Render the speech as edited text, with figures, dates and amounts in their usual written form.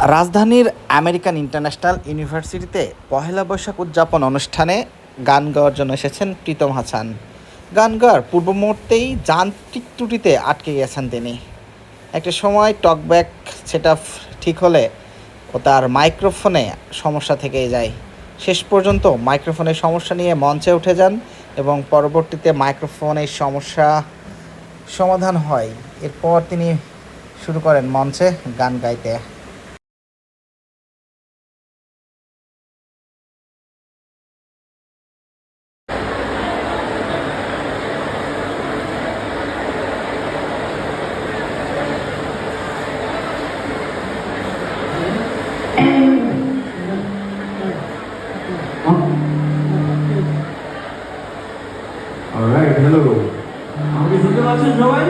রাজধানীর American international ইউনিভার্সিটিতে পহেলা বৈশাখ উদযাপন অনুষ্ঠানে গান গাওয়ার জন্য এসেছেন প্রীতম হাসান। গান গাওয়ার পূর্ব মুহূর্তেই যান্ত্রিক ত্রুটিতে আটকে গেছেন তিনি। একটা সময় টকব্যাক সেটআপ ঠিক হলে ও তার মাইক্রোফোনে সমস্যা থেকেই যায়। শেষ পর্যন্ত মাইক্রোফোনের সমস্যা নিয়ে মঞ্চে উঠে যান এবং পরবর্তীতে মাইক্রোফোনের সমস্যা সমাধান হয়। এরপর তিনি শুরু করেন মঞ্চে গান গাইতে। অলরাইট, হ্যালো, আমাকে শুনতে পাচ্ছেন সবাই?